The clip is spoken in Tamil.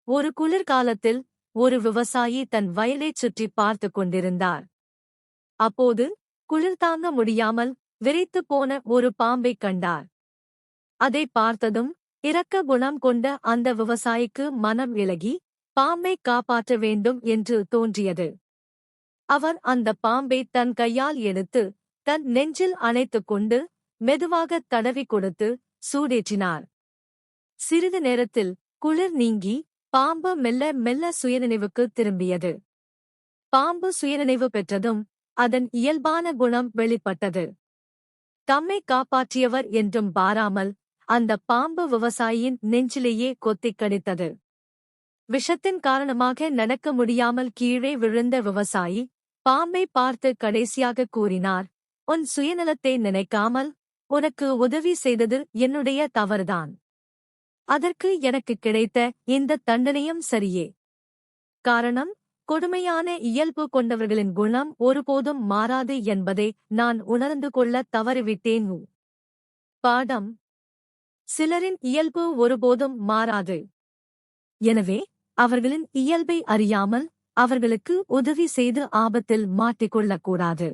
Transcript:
ஒரு குளிர்காலத்தில் ஒரு விவசாயி தன் வயலைச் சுற்றி பார்த்துக் கொண்டிருந்தார். அப்போது குளிர் தாங்க முடியாமல் விறைத்துப் போன ஒரு பாம்பைக் கண்டார். அதை பார்த்ததும் இரக்க குணம் கொண்ட அந்த விவசாயிக்கு மனம் இளகி பாம்பைக் காப்பாற்ற வேண்டும் என்று தோன்றியது. அவர் அந்த பாம்பை தன் கையால் எடுத்து தன் நெஞ்சில் அணைத்துக் கொண்டு மெதுவாகத் தடவிக் கொடுத்து சூடேற்றினார். சிறிது நேரத்தில் குளிர் நீங்கி பாம்பு மெல்ல மெல்ல சுயநினைவுக்கு திரும்பியது. பாம்பு சுயநினைவு பெற்றதும் அதன் இயல்பான குணம் வெளிப்பட்டது. தம்மை காப்பாற்றியவர் என்றும் பாராமல் அந்த பாம்பு விவசாயியின் நெஞ்சிலேயே கொத்திக் கடித்தது. விஷத்தின் காரணமாக நடக்க முடியாமல் கீழே விழுந்த விவசாயி பாம்பை பார்த்து கடைசியாக கூறினார், உன் சுயநலத்தை நினைக்காமல் உனக்கு உதவி செய்தது என்னுடைய தவறுதான். அதற்கு எனக்கு கிடைத்த இந்த தண்டனையும் சரியே. காரணம், கொடுமையான இயல்பு கொண்டவர்களின் குணம் ஒருபோதும் மாறாது என்பதை நான் உணர்ந்து கொள்ள தவறிவிட்டேன். பாடம்: சிலரின் இயல்பு ஒருபோதும் மாறாது. எனவே அவர்களின் இயல்பை அறியாமல் அவர்களுக்கு உதவி செய்து ஆபத்தில் மாட்டிக்கொள்ளக்கூடாது.